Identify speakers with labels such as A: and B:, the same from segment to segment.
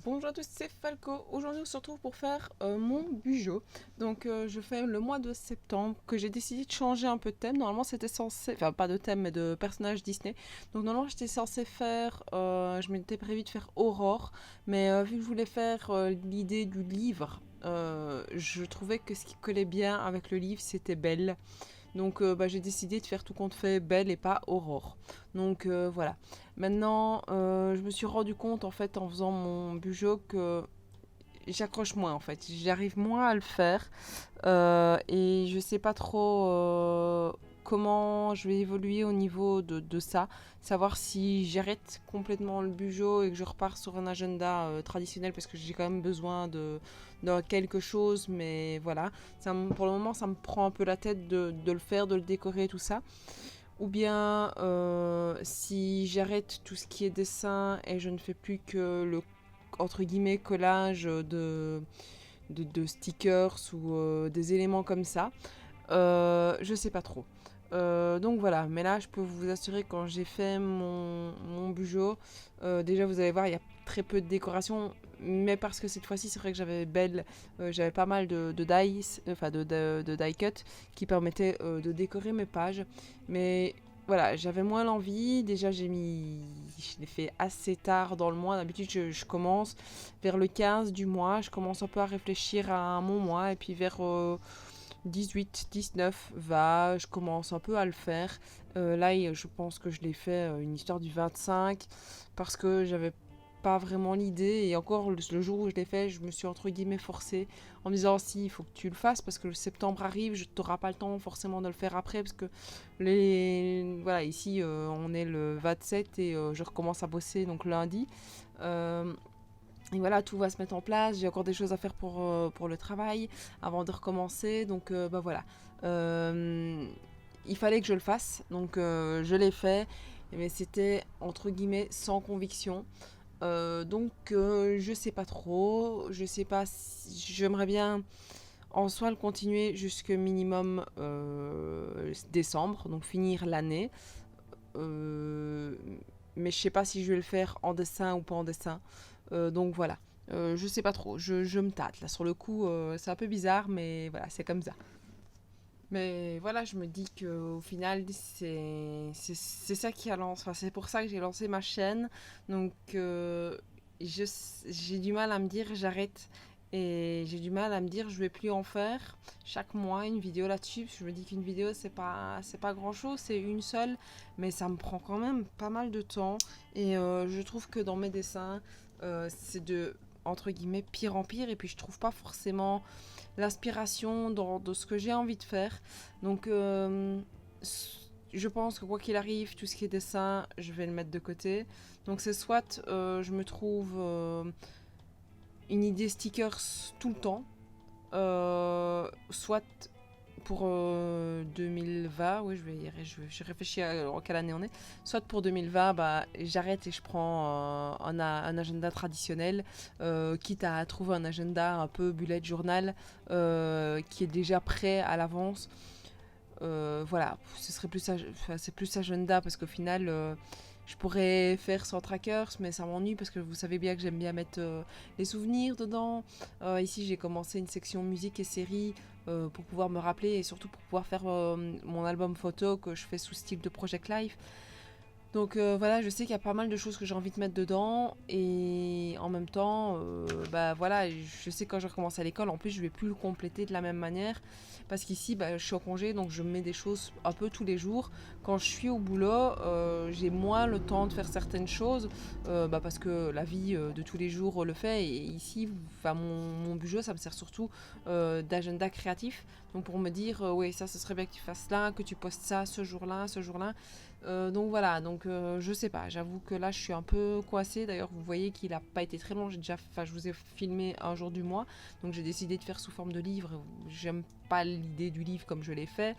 A: Bonjour à tous, c'est Falco. Aujourd'hui, on se retrouve pour faire mon bujo. Donc, je fais le mois de septembre que j'ai décidé de changer un peu de thème. Normalement, c'était censé, enfin, pas de thème, mais de personnage Disney. Donc, normalement, j'étais censé faire, je m'étais prévu de faire Aurore, mais vu que je voulais faire l'idée du livre, je trouvais que ce qui collait bien avec le livre, c'était Belle. Donc j'ai décidé de faire tout compte fait Belle et pas Aurore. Donc voilà. Maintenant, je me suis rendu compte en fait en faisant mon bujo que j'accroche moins en fait. J'arrive moins à le faire. Et je sais pas trop comment je vais évoluer au niveau de ça. Savoir si j'arrête complètement le bujo et que je repars sur un agenda traditionnel parce que j'ai quand même besoin de quelque chose. Mais voilà, pour le moment, ça me prend un peu la tête de le faire, de le décorer, tout ça. Ou bien si j'arrête tout ce qui est dessin et je ne fais plus que le entre guillemets collage de stickers ou des éléments comme ça. Je sais pas trop. Donc voilà, mais là je peux vous assurer quand j'ai fait mon bujo, déjà vous allez voir, il y a très peu de décoration, mais parce que cette fois-ci c'est vrai que j'avais belle, j'avais pas mal de dice, enfin de die cut qui permettaient de décorer mes pages, mais voilà, j'avais moins l'envie. Déjà, je l'ai fait assez tard dans le mois. D'habitude, je commence vers le 15 du mois. Je commence un peu à réfléchir à mon mois. Et puis vers 18, 19, je commence un peu à le faire. Là, je pense que je l'ai fait une histoire du 25 parce que j'avais pas vraiment l'idée. Et encore, le jour où je l'ai fait, je me suis entre guillemets forcée en me disant si, il faut que tu le fasses parce que le septembre arrive, je n'aurai pas le temps forcément de le faire après parce que voilà, ici on est le 27 et je recommence à bosser donc lundi. Euh, et voilà, tout va se mettre en place. J'ai encore des choses à faire pour le travail avant de recommencer. Donc voilà. Euh, il fallait que je le fasse. Donc je l'ai fait. Mais c'était entre guillemets sans conviction. Donc je sais pas trop. Je sais pas si j'aimerais bien en soi le continuer jusque minimum décembre. Donc finir l'année. Euh, mais je sais pas si je vais le faire en dessin ou pas en dessin. Donc voilà. Je sais pas trop, je me tâte. Là, sur le coup, c'est un peu bizarre, mais voilà, c'est comme ça. Mais voilà, je me dis qu'au final, c'est ça qui a lancé. Enfin, c'est pour ça que j'ai lancé ma chaîne. Donc, je, j'ai du mal à me dire j'arrête. Et j'ai du mal à me dire je vais plus en faire chaque mois une vidéo là-dessus. Je me dis qu'une vidéo, c'est pas grand-chose, c'est une seule. Mais ça me prend quand même pas mal de temps. Et je trouve que dans mes dessins, c'est de, entre guillemets, pire en pire. Et puis, je trouve pas forcément l'inspiration de ce que j'ai envie de faire. Donc, je pense que quoi qu'il arrive, tout ce qui est dessin, je vais le mettre de côté. Donc, c'est soit je me trouve une idée stickers tout le temps, soit pour 2020, oui, je réfléchis à quelle année on est. Soit pour 2020, j'arrête et je prends un agenda traditionnel, quitte à trouver un agenda un peu bullet journal qui est déjà prêt à l'avance. Voilà, ce serait plus, enfin, c'est plus agenda parce qu'au final, je pourrais faire sans trackers, mais ça m'ennuie parce que vous savez bien que j'aime bien mettre les souvenirs dedans. Ici, j'ai commencé une section musique et séries pour pouvoir me rappeler et surtout pour pouvoir faire mon album photo que je fais sous style de Project Life. Donc voilà, je sais qu'il y a pas mal de choses que j'ai envie de mettre dedans et en même temps, voilà, je sais que quand je recommence à l'école, en plus je vais plus le compléter de la même manière parce qu'ici, je suis en congé, donc je mets des choses un peu tous les jours. Quand je suis au boulot, j'ai moins le temps de faire certaines choses parce que la vie de tous les jours le fait et ici, mon budget, ça me sert surtout d'agenda créatif. Donc pour me dire, oui, ça, ce serait bien que tu fasses là, que tu postes ça ce jour-là, ce jour-là. Donc voilà, donc je sais pas, j'avoue que là je suis un peu coincée. D'ailleurs, vous voyez qu'il a pas été très long. Je vous ai filmé un jour du mois, donc j'ai décidé de faire sous forme de livre. J'aime pas l'idée du livre comme je l'ai fait,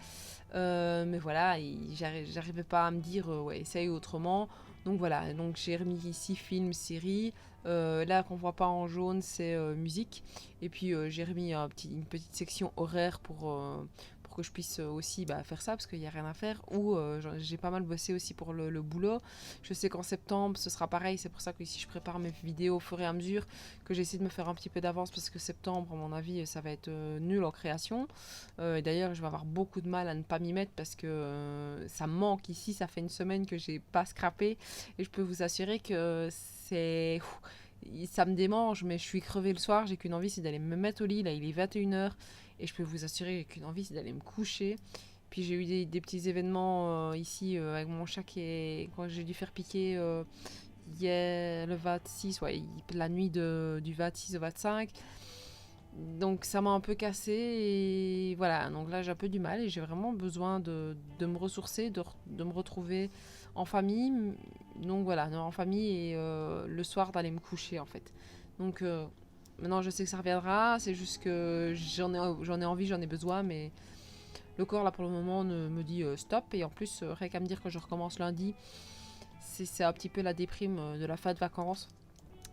A: mais voilà, j'arrivais pas à me dire ouais, essaye autrement. Donc voilà, donc j'ai remis ici film, série. Là qu'on voit pas en jaune, c'est musique. Et puis j'ai remis une petite section horaire pour pour que je puisse aussi faire ça parce qu'il n'y a rien à faire. Ou j'ai pas mal bossé aussi pour le boulot. Je sais qu'en septembre ce sera pareil, c'est pour ça que ici je prépare mes vidéos au fur et à mesure, que j'essaie de me faire un petit peu d'avance parce que septembre à mon avis ça va être nul en création. Et d'ailleurs je vais avoir beaucoup de mal à ne pas m'y mettre parce que ça me manque ici, ça fait une semaine que j'ai pas scrappé et je peux vous assurer que ça me démange, mais je suis crevée le soir, j'ai qu'une envie c'est d'aller me mettre au lit, là il est 21h et je peux vous assurer que j'ai qu'une envie c'est d'aller me coucher. Puis j'ai eu des petits événements ici avec mon chat quand j'ai dû faire piquer hier le 26, la nuit du 26 au 25. Donc ça m'a un peu cassé et voilà, donc là j'ai un peu du mal et j'ai vraiment besoin de me ressourcer, de me retrouver en famille. Donc voilà, en famille et le soir d'aller me coucher en fait. Donc maintenant je sais que ça reviendra, c'est juste que j'en ai envie, j'en ai besoin, mais le corps là pour le moment me dit stop. Et en plus, rien qu'à me dire que je recommence lundi, c'est un petit peu la déprime de la fin de vacances.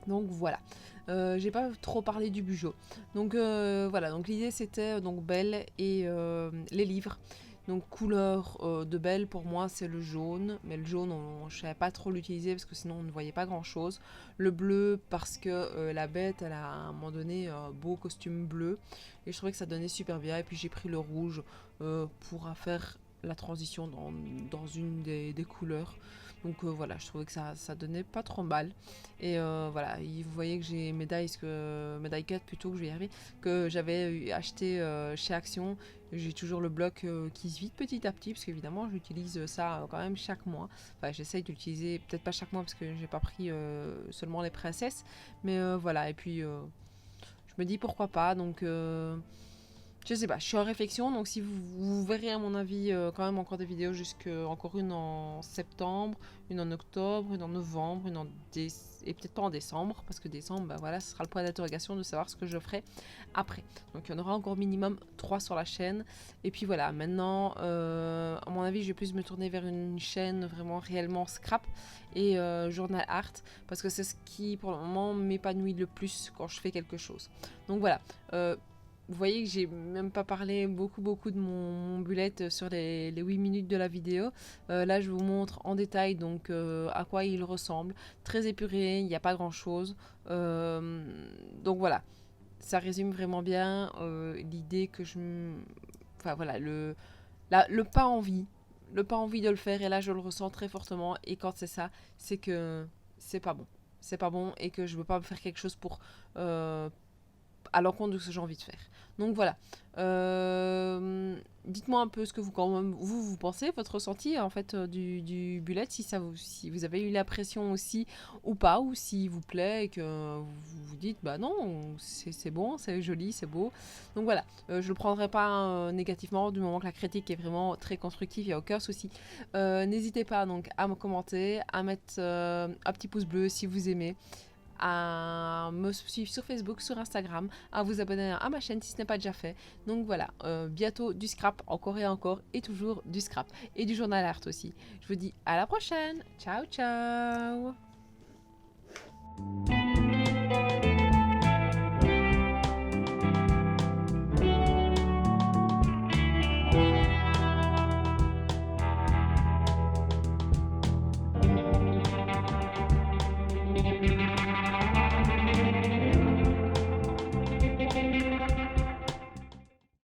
A: Donc voilà, j'ai pas trop parlé du Bugeot. Donc voilà, donc l'idée c'était donc Belle et les livres. Donc couleur de Belle pour moi c'est le jaune, mais le jaune je savais pas trop l'utiliser parce que sinon on ne voyait pas grand chose. Le bleu parce que la bête elle a à un moment donné un beau costume bleu et je trouvais que ça donnait super bien. Et puis j'ai pris le rouge pour faire la transition dans une des couleurs. Donc voilà, je trouvais que ça donnait pas trop mal. Et voilà, vous voyez que j'ai médaille cut plutôt, que je vais y arriver, que j'avais acheté chez Action. J'ai toujours le bloc qui se vide petit à petit, parce qu'évidemment j'utilise ça quand même chaque mois. Enfin, j'essaye de l'utiliser, peut-être pas chaque mois, parce que j'ai pas pris seulement les princesses. Mais voilà, et puis je me dis pourquoi pas, donc... je sais pas, je suis en réflexion, donc si vous verrez à mon avis quand même encore des vidéos, encore une en septembre, une en octobre, une en novembre, et peut-être pas en décembre, parce que décembre, voilà, ce sera le point d'interrogation de savoir ce que je ferai après. Donc il y en aura encore minimum 3 sur la chaîne, et puis voilà, maintenant, à mon avis, je vais plus me tourner vers une chaîne vraiment réellement scrap et journal art, parce que c'est ce qui pour le moment m'épanouit le plus quand je fais quelque chose. Donc voilà, vous voyez que j'ai même pas parlé beaucoup de mon bullet sur les 8 minutes de la vidéo. Là je vous montre en détail donc à quoi il ressemble. Très épuré, il n'y a pas grand chose. Donc voilà, ça résume vraiment bien l'idée que enfin voilà, le pas envie. Le pas envie de le faire, et là je le ressens très fortement. Et quand c'est ça, c'est que c'est pas bon. C'est pas bon et que je veux pas me faire quelque chose pour... à l'encontre de ce que j'ai envie de faire. Donc voilà. Dites-moi un peu ce que vous pensez, votre ressenti en fait du bullet, si vous avez eu l'impression aussi ou pas, ou s'il vous plaît et que vous vous dites bah non, c'est bon, c'est joli, c'est beau. Donc voilà, je le prendrai pas négativement du moment que la critique est vraiment très constructive, il n'y a aucun souci. N'hésitez pas donc à me commenter, à mettre un petit pouce bleu si vous aimez, à me suivre sur Facebook, sur Instagram, à vous abonner à ma chaîne si ce n'est pas déjà fait. Donc voilà, bientôt du scrap, encore et encore, et toujours du scrap. Et du journal art aussi. Je vous dis à la prochaine. Ciao, ciao.